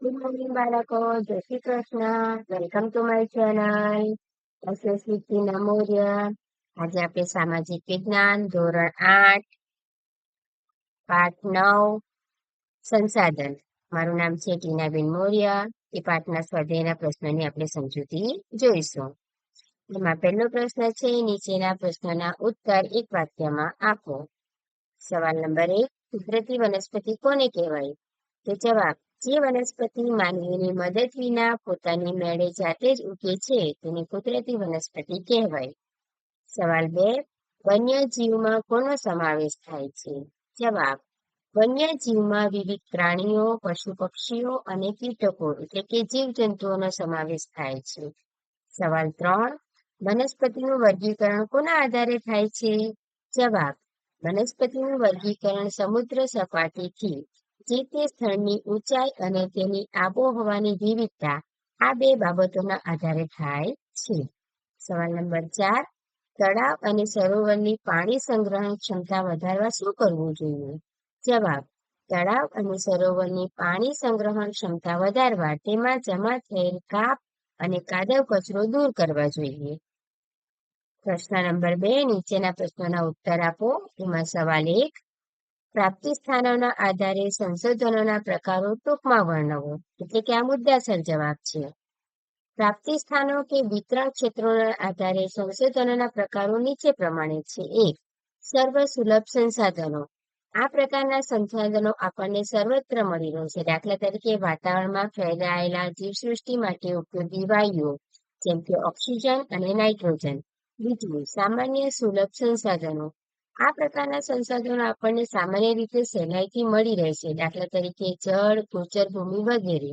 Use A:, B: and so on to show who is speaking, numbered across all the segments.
A: Good morning બાળકો, જય Shri Krishna. Welcome to my channel SSV નમોર્ય. આજે આપણે સામાજિક વિજ્ઞાન ધોરણ 8 પાઠ 9 સંસાધન. મારું નામ છે ટીનાબેન મૌર્ય. એ પાઠના સ્વાધ્યાયના પ્રશ્નની આપણે સમજૂતી જોઈશું. એમાં પહેલો પ્રશ્ન છે, નીચેના પ્રશ્નના ઉત્તર એક વાક્યમાં આપો. સવાલ નંબર 1, કુદરતી વનસ્પતિ કોને કહેવાય? તો જવાબ, જે વનસ્પતિ માનવીની મદદ વિના પોતાની મેળે જાતે જ ઉગે છે તેને કુદરતી વનસ્પતિ કહેવાય. સવાલ 2, વન્યજીવમાં કોનો સમાવેશ થાય છે? જવાબ, વન્યજીવમાં વિવિધ પ્રાણીઓ, પશુ પક્ષીઓ અને કીટકો એટલે કે જીવજંતુઓનો સમાવેશ થાય છે. સવાલ 3, વનસ્પતિનું વર્ગીકરણ કોના આધારે થાય છે? જવાબ, વનસ્પતિનું વર્ગીકરણ સમુદ્ર સપાટીથી જે તે સ્થળની ઊંચાઈ અને તેની આબોહવાની વિવિધતા આ બે બાબતોના આધારે થાય છે. સવાલ નંબર 4, તળાવ અને સરોવરની પાણી સંગ્રહણ ક્ષમતા વધારવા શું કરવું જોઈએ? જવાબ, તળાવ અને સરોવરની પાણી સંગ્રહણ ક્ષમતા વધારવા તેમાં જમા થયેલ કાપ અને કાદવ કચરો દૂર કરવા જોઈએ. પ્રશ્ન નંબર 2, નીચેના પ્રશ્નોના ઉત્તર આપો. એમાં સવાલ 1, પ્રાપ્તિ સ્થાનોના આધારે સંશોધનોના પ્રકારો ટૂંકમાં વર્ણવો. એટલે કે આ મુદ્દાસર જવાબ છે. પ્રાપ્તિ સ્થાનો કે વિતરણ ક્ષેત્રોના આધારે સંશોધનોના પ્રકારો નીચે પ્રમાણે છે. 1, સર્વ સુલભ સંસાધનો. આ પ્રકારના સંસાધનો આપણને સર્વત્ર મળી રહે છે. દાખલા તરીકે વાતાવરણમાં ફેલાયેલા જીવસૃષ્ટિ માટે ઉપયોગી વાયુઓ જેમ કે ઓક્સિજન અને નાઇટ્રોજન. બીજું, સામાન્ય સુલભ સંસાધનો. આ પ્રકારના સંસાધનો આપણને સામાન્ય રીતે સહેલાઈથી મળી રહે છે. દાખલા તરીકે જળ, ગોચર ભૂમિ વગેરે.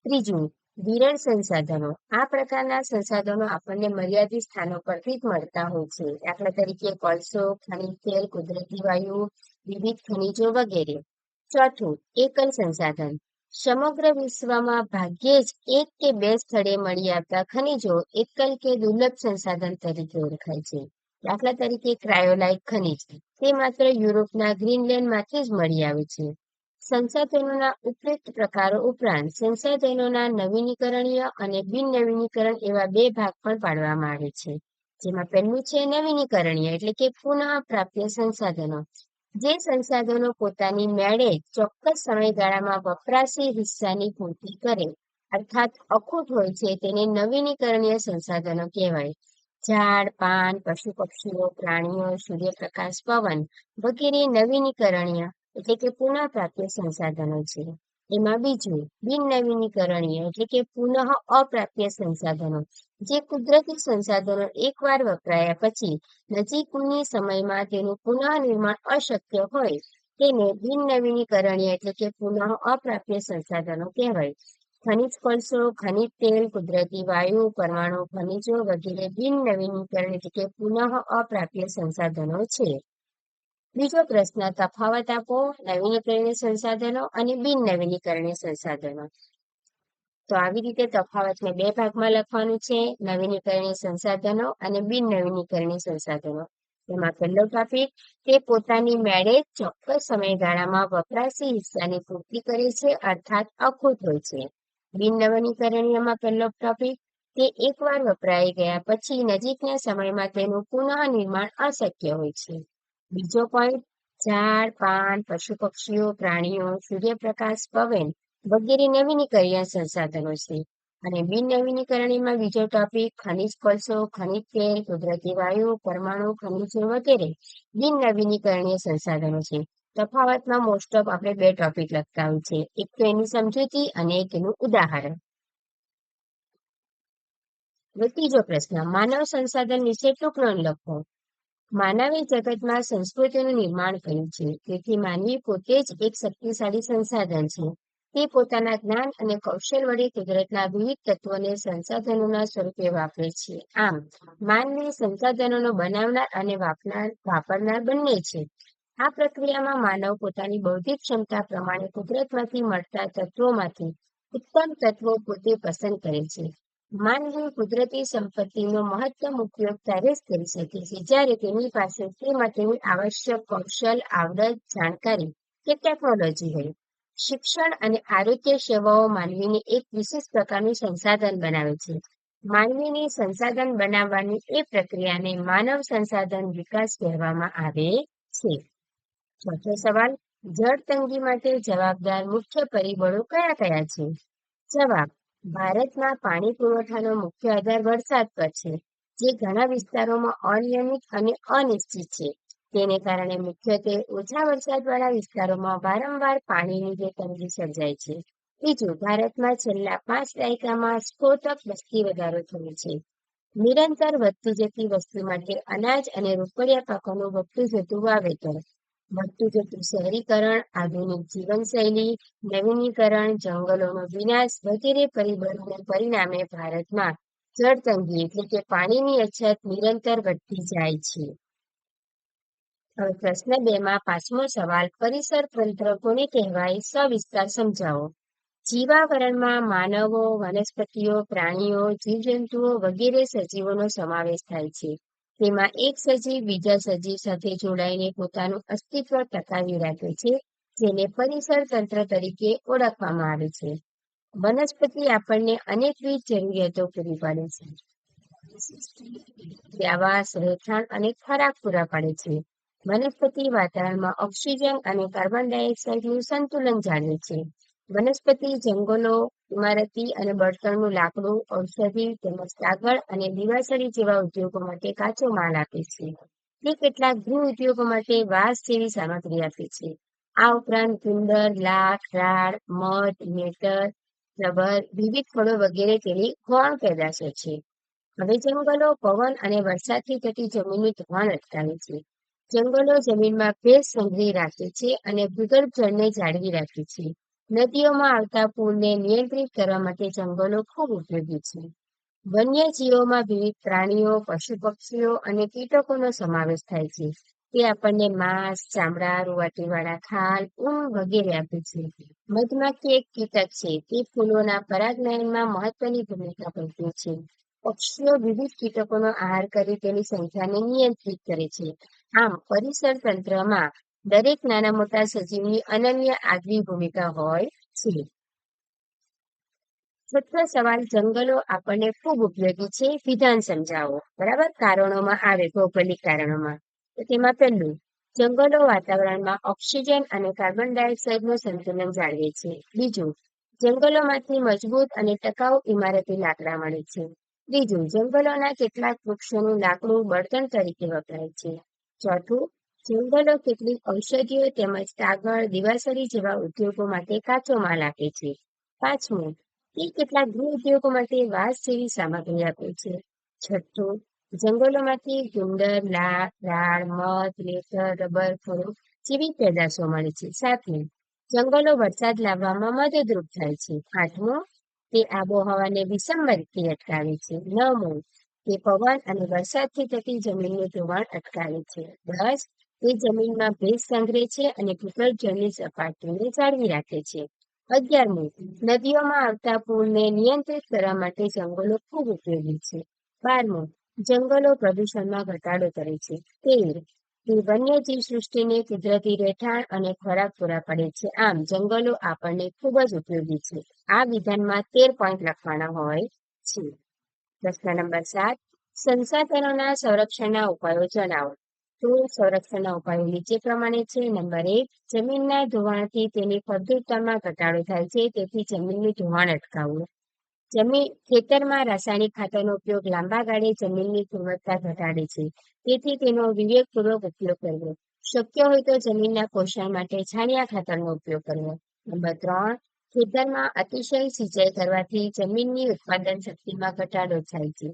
A: ત્રીજું, વિરળ સંસાધનો. આ પ્રકારના સંસાધનો આપણને મર્યાદિત સ્થાનો પરથી જ મળતા હોય છે. દાખલા તરીકે કોલસો, ખનિજ તેલ, કુદરતી વાયુ, વિવિધ ખનિજો વગેરે. ચોથું, એકલ સંસાધન. સમગ્ર વિશ્વમાં ભાગ્યે જ એક કે બે સ્થળે મળી આવતા ખનિજો એકલ કે દુર્લભ સંસાધન તરીકે ઓળખાય છે. દાખલા તરીકે ક્રાયોલાઇટ ખનિજ, તે માત્ર યુરોપના ગ્રીનલેન્ડમાંથી જ મળી આવે છે. સંસાધનોના ઉપયુક્ત પ્રકારો ઉપરાંત સંસાધનોના નવીનીકરણીય અને બિન નવીનીકરણ એવા બે ભાગ પણ પાડવામાં આવે છે. જેમાં પહેલું છે નવીનીકરણીય એટલે કે પુનઃ પ્રાપ્ય સંસાધનો. જે સંસાધનો પોતાની મેળે ચોક્કસ સમયગાળામાં વપરાશી હિસ્સાની પૂર્તિ કરે અર્થાત અખૂટ હોય છે તેને નવીનીકરણીય સંસાધનો કહેવાય. ઝાડ, પાન, પશુ પક્ષીઓ, પ્રાણીઓ, સૂર્યપ્રકાશ, પવન વગેરે નવીનીકરણીય એટલે કે પુનઃ પ્રાપ્ય સંસાધનો છે. એમાં બીજું, બિન નવીનીકરણીય એટલે કે પુનઃ અપ્રાપ્ય સંસાધનો. જે કુદરતી સંસાધનો એકવાર વપરાયા પછી નજીકની સમયમાં તેનું પુનઃ નિર્માણ અશક્ય હોય તેને બિન નવીનીકરણીય એટલે કે પુનઃ અપ્રાપ્ય સંસાધનો કહેવાય. ખનિજ કોલસો, ખનિજ તેલ, કુદરતી વાયુ, પરમાણુ ખનિજો વગેરે બિન નવીનીકરણ એટલે કે પુનઃ અપ્રાપ્ય સંસાધનો છે. બીજો પ્રશ્ન, તફાવત આપો નવીનીકરણીય સંસાધનો અને બિન નવીનીકરણીય સંસાધનો. તો આવી રીતે તફાવતને બે ભાગમાં લખવાનું છે, નવીનીકરણીય સંસાધનો અને બિન નવીનીકરણીય સંસાધનો. એમાં પહેલો ટોપિક, તે પોતાની મેળે ચોક્કસ સમયગાળામાં વપરાશી હિસ્સાની પૂર્તિ કરે છે અર્થાત અખૂટ હોય છે. બિન નવીનીકરણીયમાં પહેલો ટોપિક, તે એકવાર વપરાઈ ગયા પછી નજીકના સમયમાં તેનું પુનઃ નિર્માણ અશક્ય હોય છે. બીજો પોઈન્ટ, ઝાડ, પાન, પશુ પક્ષીઓ, પ્રાણીઓ, સૂર્યપ્રકાશ, પવન વગેરે નવીનીકરણીય સંસાધનો છે. અને બિન નવીનીકરણીયમાં બીજો ટોપિક, ખનિજ કોલસો, ખનિજ તેલ, કુદરતી વાયુ, પરમાણુ ખનિજો વગેરે બિન નવીનીકરણીય સંસાધનો છે. તફાવતમાં મોસ્ટ ઓફ આપણે બે ટોપિક લખતા હોય છે, એક તો એની સમજૂતી અને એક એનું ઉદાહરણ. ત્રીજો પ્રશ્ન, માનવ સંસાધન વિશે ટૂંકમાં લખો. માનવે જગતમાં સંસ્કૃતિનું નિર્માણ કર્યું છે, તેથી માનવી પોતે જ એક શક્તિશાળી સંસાધન છે. તે પોતાના જ્ઞાન અને કૌશલ વડે કુદરતના વિવિધ તત્વોને સંસાધનોના સ્વરૂપે વાપરે છે. આમ માનવી સંસાધનોનો બનાવનાર અને વાપરનાર બંને છે. આ પ્રક્રિયામાં માનવ પોતાની બૌદ્ધિક ક્ષમતા પ્રમાણે કુદરતમાંથી મળતા તત્વોમાંથી ઉત્તમ તત્વો પોતે પસંદ કરે છે. માનવી કુદરતી સંપત્તિનો મહત્તમ ઉપયોગ ત્યારે જ કરી શકે છે જ્યારે તેની પાસે તે માટેની આવશ્યક કૌશલ, આવડત, જાણકારી કે ટેકનોલોજી હોય. શિક્ષણ અને આરોગ્ય સેવાઓ માનવીને એક વિશેષ પ્રકારનું સંસાધન બનાવે છે. માનવીની સંસાધન બનાવવાની એ પ્રક્રિયાને માનવ સંસાધન વિકાસ કહેવામાં આવે છે. ચોથો સવાલ, જળ તંગી માટે જવાબદાર મુખ્ય પરિબળો કયા કયા છે? જવાબ, ભારતમાં પાણી પુરવઠાનો મુખ્ય આધાર વરસાદ પર છે, જે ઘણા વિસ્તારોમાં અનિયમિત અને અનિશ્ચિત છે. તેને કારણે મુખ્યત્વે ઓછા વરસાદવાળા વિસ્તારોમાં વારંવાર પાણીની જે તંગી સર્જાય છે. બીજું, ભારતમાં છેલ્લા 5 દાયકામાં સ્ફોટક વસ્તી વધારો થયો છે. નિરંતર વધતી જતી વસ્તી માટે અનાજ અને રોકડિયા પાકોનું વધતું જતું વાવેતર, વધતું જતું શહેરીકરણ, આધુનિક જીવનશૈલી, નવીનીકરણ, જંગલોનો વિનાશ વગેરે પરિબળોને પરિણામે ભારતમાં જળતંગી એટલે કે પાણીની અછત નિરંતર વધતી જાય છે. હવે પ્રશ્ન 2 માં 5મો સવાલ, પરિસર તંત્ર કોને કહેવાય? સવિસ્તાર સમજાવો. જીવાવરણમાં માનવો, વનસ્પતિઓ, પ્રાણીઓ, જીવજંતુઓ વગેરે સજીવોનો સમાવેશ થાય છે. તેમાં એક સજીવ બીજા સજીવ સાથે જોડાઈને પોતાનું અસ્તિત્વ ટકાવી રાખે છે, જેને પરિસર તંત્ર તરીકે ઓળખવામાં આવે છે. વનસ્પતિ આપણને અનેકવિધ જરૂરિયાતો પૂરી પાડે છે. આવાસ, રહેઠાણ અને ખોરાક પૂરા પાડે છે. વનસ્પતિ વાતાવરણમાં ઓક્સિજન અને કાર્બન ડાયોક્સાઇડનું સંતુલન જાળવે છે. વનસ્પતિ જંગલો, ઇમારતી અને બળતણનું લાકડું, ઔષધિ તેમજ કાગળ અને દિવાસળી જેવા ઉદ્યોગો માટે કાચો માલ આપે છે. તે કેટલાક ગૃહ ઉદ્યોગો માટે વાંસ જેવી સામગ્રી આપે છે. આ ઉપરાંત ગુંદર, લાખ, રાળ, મધ, નેટર, રબર, વિવિધ ફળો વગેરે તેની ગૌણ પેદાશો છે. હવે જંગલો પવન અને વરસાદથી થતી જમીનનું ધોવાણ અટકાવે છે. જંગલો જમીનમાં ભેજ સંગ્રહી રાખે છે અને ભૂગર્ભ જળને જાળવી રાખે છે. નદીઓમાં આવતા પૂરને નિયંત્રિત કરવા માટે જંગલો ખૂબ ઉપયોગી છે. વન્યજીવોમાં વિવિધ પ્રાણીઓ, પશુ પક્ષીઓ અને કીટકોનો સમાવેશ થાય છે. તે આપણને માંસ, ચામડા, રૂંવાટીવાળા ખાલ, ઊન વગેરે આપે છે. મધમાખી એક કીટક છે. તે ફૂલોના પરાગનયનમાં મહત્વની ભૂમિકા ભજવે છે. પક્ષીઓ વિવિધ કીટકોનો આહાર કરી તેની સંખ્યાને નિયંત્રિત કરે છે. આમ પરિસર તંત્રમાં દરેક નાના મોટા સજીવની અનન્ય આગવી ભૂમિકા હોય છે. છઠ્ઠો સવાલ, જંગલો આપણને ખૂબ ઉપયોગી છે, વિધાન સમજાવો. બરાબર, કારણોમાં આવે, ભૌગોલિક કારણોમાં. તો તેમાં પહેલું, જંગલો વાતાવરણમાં ઓક્સિજન અને કાર્બન ડાયોક્સાઇડનું સંતુલન જાળવે છે. બીજું, જંગલોમાંથી મજબૂત અને ટકાઉ ઇમારતી લાકડા મળે છે. ત્રીજું, જંગલોના કેટલાક વૃક્ષોનું લાકડું બળતણ તરીકે વપરાય છે. ચોથું, જંગલો કેટલીક ઔષધિઓ તેમજ કાગળ, દિવાસળી જેવા ઉદ્યોગો માટે કાચો માલ આપે છે. પાંચમું, તે કેટલાક ગૃહ ઉદ્યોગો માટે વાંસ જેવી સામગ્રી આપે છે. છઠ્ઠું, જંગલોમાંથી ગુંદર, લાખ, રાળ, મધ, નેટર, રબર, ફળો જેવી પેદાશો મળે છે. સાતમું, જંગલો વરસાદ લાવવામાં મદદરૂપ થાય છે. આઠમું, તે આબોહવાને વિષમથી અટકાવે છે. નવમું, તે પવન અને વરસાદથી થતી જમીનનું ધોવાણ અટકાવે છે. 10, તે જમીનમાં ભેજ સંગ્રહે છે અને ભૂગર્ભ જળની સપાટીને જાળવી રાખે છે. 11મું, નદીઓમાં આવતા પૂરને નિયંત્રિત કરવા માટે જંગલો ખૂબ ઉપયોગી છે. 12મું, જંગલો પ્રદૂષણમાં ઘટાડો કરે છે. 13, તે વન્યજીવ સૃષ્ટિને કુદરતી રહેઠાણ અને ખોરાક પૂરા પાડે છે. આમ જંગલો આપણને ખૂબ જ ઉપયોગી છે. આ વિધાનમાં 13 પોઈન્ટ લખવાના હોય છે. પ્રશ્ન નંબર 7, સંસાધનોના સંરક્ષણના ઉપાયો જણાવો. તો સંરક્ષણના ઉપાયો નીચે પ્રમાણે છે. નંબર 1, જમીનના ધોવાણથી તેની ફળદ્રુપતામાં ઘટાડો થાય છે, તેથી જમીનનું ધોવાણ અટકાવવું. ખેતરમાં રાસાયણિક ખાતરનો ઉપયોગ લાંબા ગાળે જમીનની ગુણવત્તા ઘટાડે છે, તેથી તેનો વિવેકપૂર્વક ઉપયોગ કરવો. શક્ય હોય તો જમીનના પોષણ માટે છાણિયા ખાતરનો ઉપયોગ કરવો. નંબર 3, ખેતરમાં અતિશય સિંચાઈ કરવાથી જમીનની ઉત્પાદન શક્તિમાં ઘટાડો થાય છે,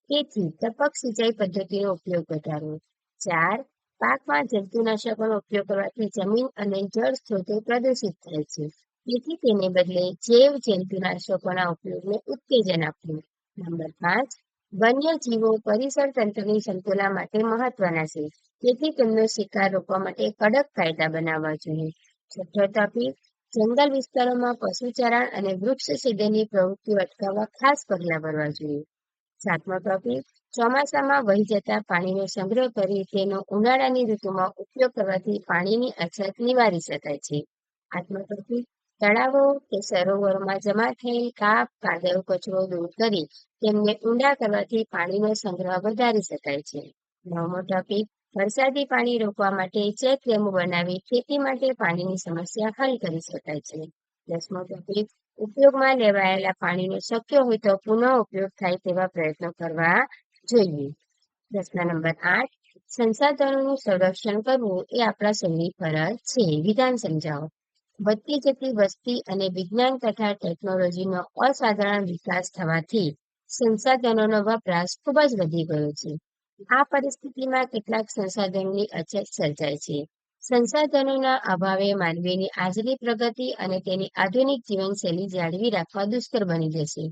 A: તેથી ટપક સિંચાઈ પદ્ધતિનો ઉપયોગ ઘટાડવો. 4, પાકમાં જંતુનાશકોનો ઉપયોગ કરવાથી જમીન અને જળ સ્ત્રોતો પ્રદૂષિત થાય છે, તેથી તેને બદલે જૈવ જંતુનાશકોના ઉપયોગને ઉત્તેજન આપવું. નંબર 5, વન્યજીવો પરિસર તંત્રની સંતુલન માટે મહત્વના છે, તેથી તેમનો શિકાર રોકવા માટે કડક કાયદા બનાવવા જોઈએ. છઠ્ઠો ટોપિક, જંગલ વિસ્તારોમાં પશુચરણ અને વૃક્ષ છેદનની પ્રવૃત્તિઓ અટકાવવા ખાસ પગલાં ભરવા જોઈએ. 7મો ટોપિક, ચોમાસામાં વહી જતા પાણીનો સંગ્રહ કરી તેનો ઉનાળાની ઋતુમાં ઉપયોગ કરવાથી પાણીની અછત નિવારી શકાય છે. 8મો ટોપિક, તળાવો કે સરોવરોમાં જમા થયેલ કાપ, કાદવ, કચરો દૂર કરી તેમને ઊંડા કરવાથી પાણીનો સંગ્રહ વધારી શકાય છે. 9મો ટોપિક, વરસાદી પાણી રોકવા માટે ચેકડેમો બનાવી ખેતી માટે પાણીની સમસ્યા હલ કરી શકાય છે. 10મો ટોપિક, ઉપયોગમાં લેવાયેલા પાણીનો શક્ય હોય તો પુનઃ ઉપયોગ થાય તેવા પ્રયત્નો કરવા જોઈએ. પ્રશ્ન નંબર 8, સંસાધનોનું સંરક્ષણ કરવું એ આપણા સૌની ફરજ છે. વિધાન સમજાવો. વધતી જતી વસ્તી અને વિજ્ઞાન તથા ટેકનોલોજીનો અસાધારણ વિકાસ થવાથી સંસાધનોનો વપરાશ ખૂબ જ વધી ગયો છે. આ પરિસ્થિતિમાં કેટલાક સંસાધનોની અછત સર્જાય છે. સંસાધનોના અભાવે માનવીની આજની પ્રગતિ અને તેની આધુનિક જીવનશૈલી જાળવી રાખવા દુષ્કર બની જશે.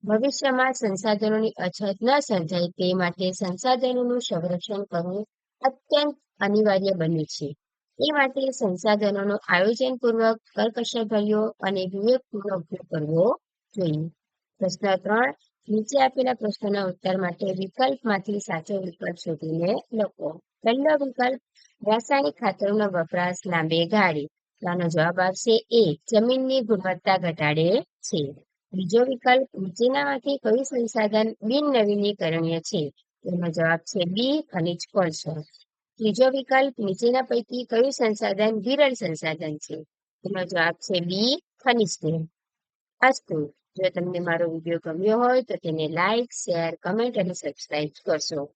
A: ભવિષ્યમાં સંસાધનોની અછત ન સર્જાય તે માટે સંસાધનોનું સંરક્ષણ કરવું અત્યંત અનિવાર્ય બન્યું છે. એ માટે સંસાધનોનો આયોજનપૂર્વક, કરકસરભર્યો અને વિવેકપૂર્ણ ઉપયોગ કરવો જોઈએ. પ્રશ્ન 3, નીચે આપેલા પ્રશ્નોના ઉત્તર માટે વિકલ્પમાંથી સાચો વિકલ્પ શોધીને લખો. પહેલો વિકલ્પ, રાસાયણિક ખાતરોનો વપરાશ લાંબે ગાળે. તો આનો જવાબ આવશે એ, જમીનની ગુણવત્તા ઘટાડે છે. બીજો વિકલ્પ, નીચેનામાંથી કયું સંસાધન બિનનવીનીકરણીય છે? તેનો જવાબ છે બી, ખનિજ કોલસો. ત્રીજો વિકલ્પ, નીચેના પૈકી કયું સંસાધન વિરલ સંસાધન છે? તેનો જવાબ છે બી, ખનિજ તેલ. અસ્તુ. જો તમને મારો વિડીયો ગમ્યો હોય તો તેને લાઈક, શેર, કમેન્ટ અને સબસ્ક્રાઇબ કરશો.